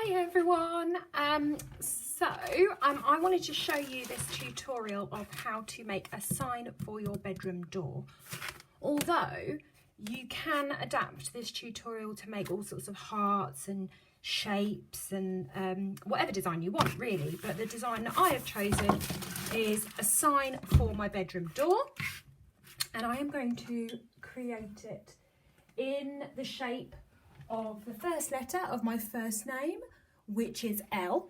Hi everyone. I wanted to show you this tutorial of how to make a sign for your bedroom door. Although you can adapt this tutorial to make all sorts of hearts and shapes and whatever design you want really, but the design that I have chosen is a sign for my bedroom door, and I am going to create it in the shape of the first letter of my first name, which is L.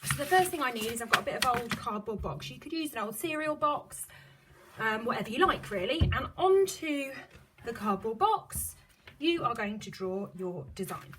So the first thing I need is I've got a bit of old cardboard box. You could use an old cereal box, whatever you like really, and onto the cardboard box you are going to draw your design.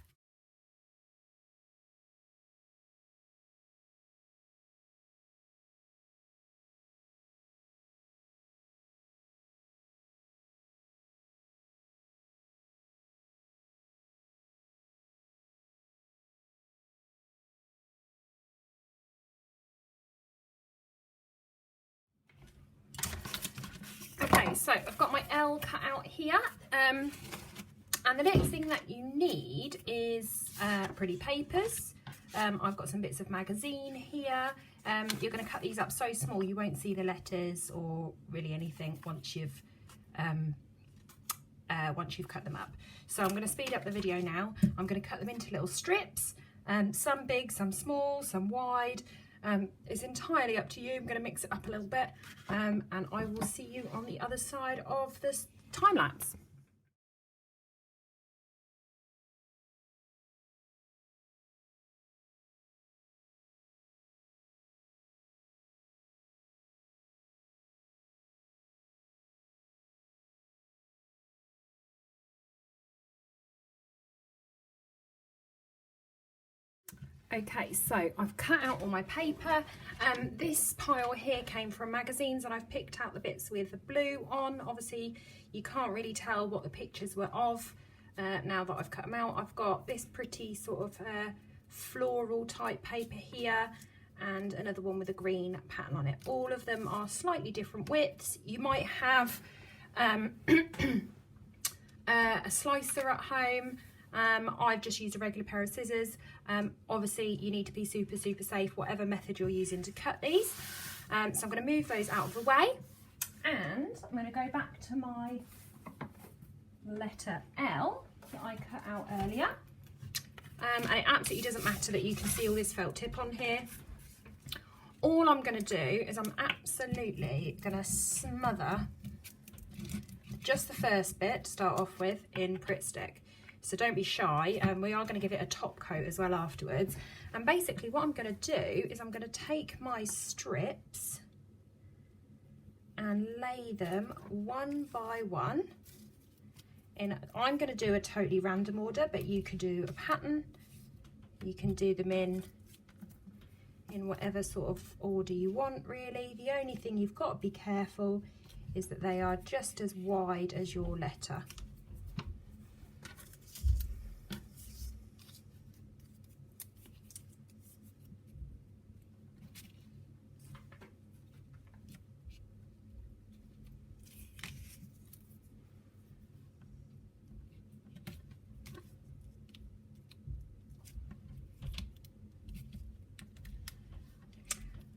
Okay, so I've got my L cut out here, and the next thing that you need is pretty papers. I've got some bits of magazine here. You're going to cut these up so small you won't see the letters or really anything once you've cut them up. So I'm going to speed up the video now. I'm going to cut them into little strips, some big, some small, some wide. It's entirely up to you. I'm going to mix it up a little bit, and I will see you on the other side of this time lapse. Okay, so I've cut out all my paper. This pile here came from magazines, and I've picked out the bits with the blue on. Obviously, you can't really tell what the pictures were of now that I've cut them out. I've got this pretty sort of floral type paper here, and another one with a green pattern on it. All of them are slightly different widths. You might have a slicer at home. I've just used a regular pair of scissors. Obviously you need to be super safe whatever method you're using to cut these. So I'm going to move those out of the way, and I'm going to go back to my letter L that I cut out earlier. And it absolutely doesn't matter that you can see all this felt tip on here. All I'm going to do is I'm absolutely going to smother just the first bit to start off with in Pritt Stick. So don't be shy, we are going to give it a top coat as well afterwards. And basically what I'm going to do is I'm going to take my strips and lay them one by one. I'm going to do a totally random order, but you could do a pattern. You can do them in whatever sort of order you want really. The only thing you've got to be careful is that they are just as wide as your letter.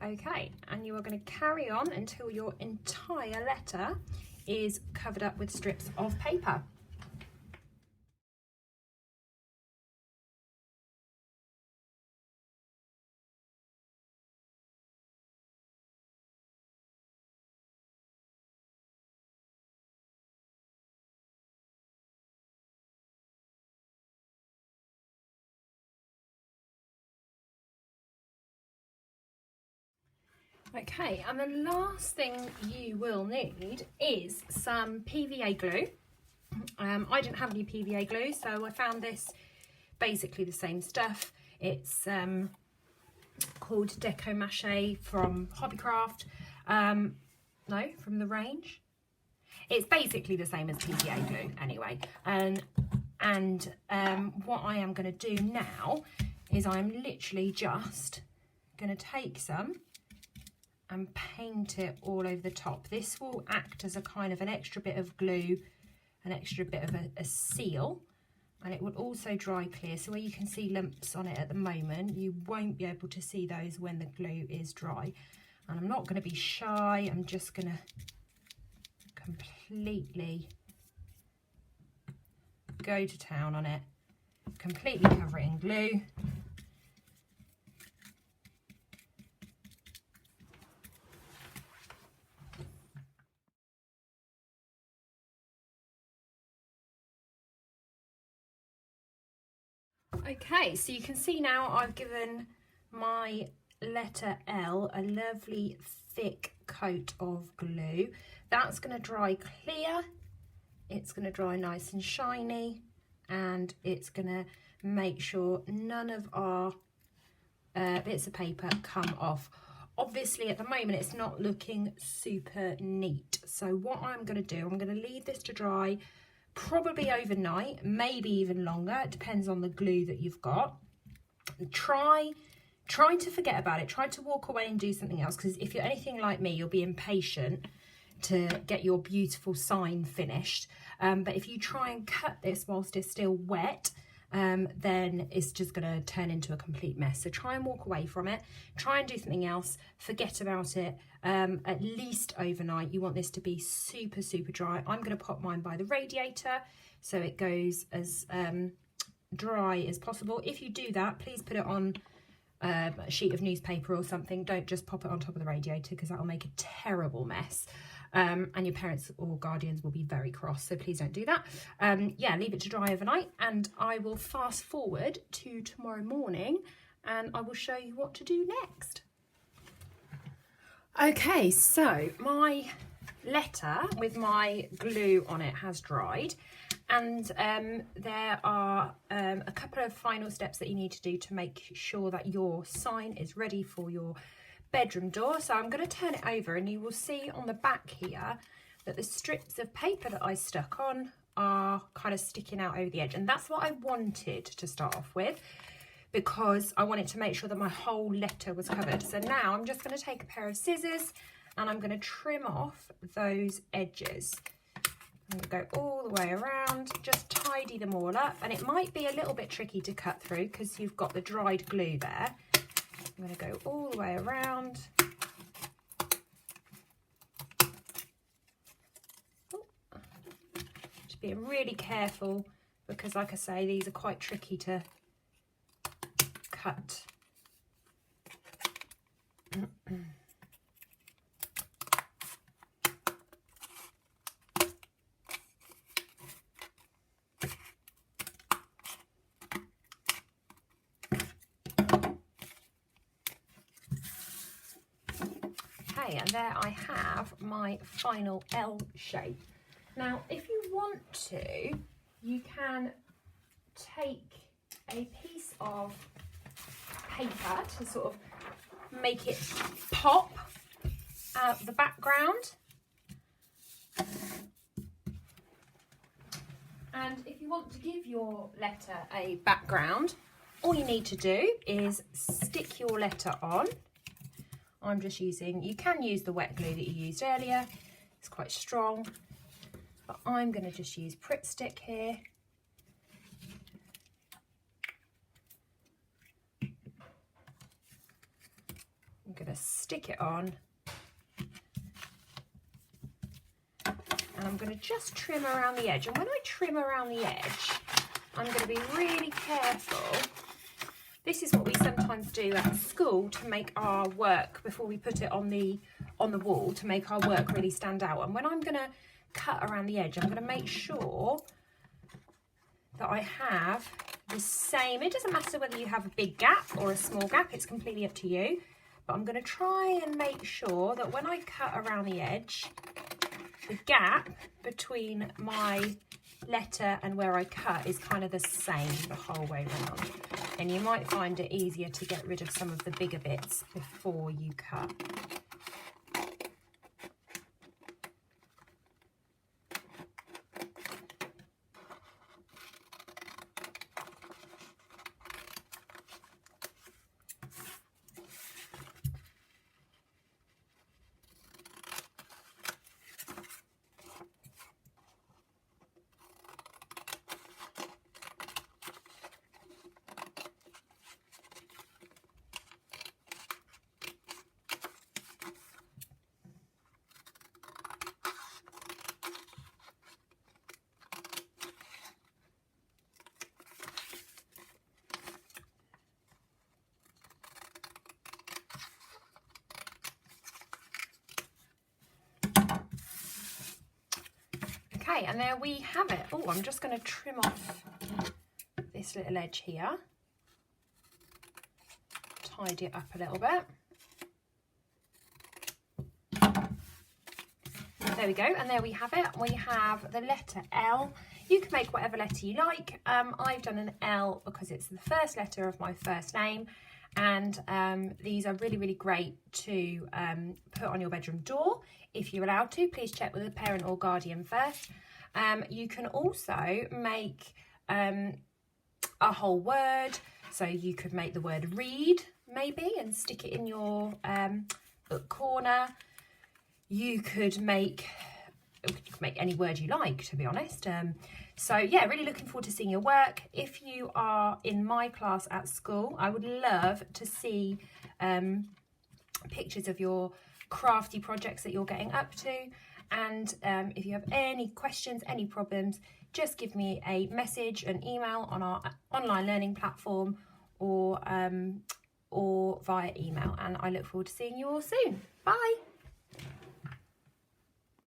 Okay, and you are going to carry on until your entire letter is covered up with strips of paper. Okay, and the last thing you will need is some PVA glue. I didn't have any PVA glue, so I found this, basically the same stuff. It's called Deco Mache from Hobbycraft. No, from the range. It's basically the same as PVA glue anyway. And what I am going to do now is I'm literally just going to take some and paint it all over the top. This will act as a kind of an extra bit of glue, an extra bit of a seal, and it will also dry clear. So where you can see lumps on it at the moment, you won't be able to see those when the glue is dry. And I'm not going to be shy, I'm just going to completely go to town on it, completely cover it in glue. Okay, so you can see now I've given my letter L a lovely thick coat of glue. That's going to dry clear, it's going to dry nice and shiny, and it's going to make sure none of our bits of paper come off. Obviously at the moment it's not looking super neat, so what I'm going to do, I'm going to leave this to dry probably overnight, maybe even longer. It depends on the glue that you've got. Try to forget about it. Try to walk away and do something else, because if you're anything like me, you'll be impatient to get your beautiful sign finished. But if you try and cut this whilst it's still wet, then it's just going to turn into a complete mess. So try and walk away from it, try and do something else, forget about it, at least overnight. You want this to be super dry. I'm going to pop mine by the radiator so it goes as dry as possible. If you do that, please put it on a sheet of newspaper or something. Don't just pop it on top of the radiator, because that will make a terrible mess. And your parents or guardians will be very cross, so please don't do that. Yeah, leave it to dry overnight, and I will fast forward to tomorrow morning and I will show you what to do next. Okay, so my letter with my glue on it has dried, and there are a couple of final steps that you need to do to make sure that your sign is ready for your bedroom door. So I'm going to turn it over, and you will see on the back here that the strips of paper that I stuck on are kind of sticking out over the edge, and that's what I wanted to start off with, because I wanted to make sure that my whole letter was covered. So now I'm just going to take a pair of scissors and I'm going to trim off those edges. I'm going to go all the way around, just tidy them all up, and it might be a little bit tricky to cut through because you've got the dried glue there. I'm going to go all the way around. Just being really careful, because like I say, these are quite tricky to cut. Okay, and there I have my final L shape. Now, if you want to, you can take a piece of paper to sort of make it pop out the background. And if you want to give your letter a background, all you need to do is stick your letter on. I'm just using, you can use the wet glue that you used earlier, it's quite strong, but I'm going to just use Pritt Stick here. I'm going to stick it on, and I'm going to just trim around the edge. And when I trim around the edge, I'm going to be really careful. This is what we sometimes do at school to make our work, before we put it on the wall, to make our work really stand out. And when I'm going to cut around the edge, I'm going to make sure that I have the same. It doesn't matter whether you have a big gap or a small gap, it's completely up to you. But I'm going to try and make sure that when I cut around the edge, the gap between my letter and where I cut is kind of the same the whole way around. And you might find it easier to get rid of some of the bigger bits before you cut. Okay, and there we have it. Oh, I'm just going to trim off this little edge here. Tidy it up a little bit. There we go, and there we have it. We have the letter L. You can make whatever letter you like. I've done an L because it's the first letter of my first name, and these are really, really great to put on your bedroom door. If you're allowed to, please check with a parent or guardian first. You can also make a whole word, so you could make the word read maybe and stick it in your book corner. You could make any word you like, to be honest. So yeah, really looking forward to seeing your work. If you are in my class at school, I would love to see pictures of your crafty projects that you're getting up to. And if you have any questions, any problems, just give me a message, an email on our online learning platform, or via email. And I look forward to seeing you all soon. Bye.